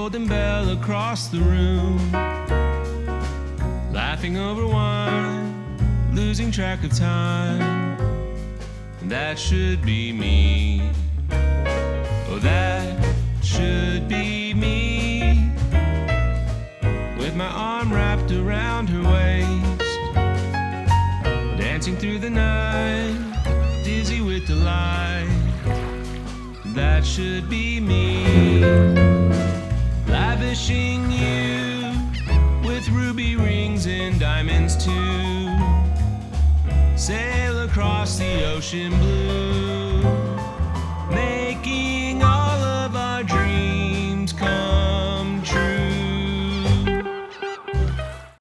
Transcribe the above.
golden bell across the room, laughing over wine, losing track of time. That should be me. Oh, that should be me. With my arm wrapped around her waist, dancing through the night, dizzy with delight. That should be me. Lavishing you with ruby rings and diamonds too. Sail across the ocean blue.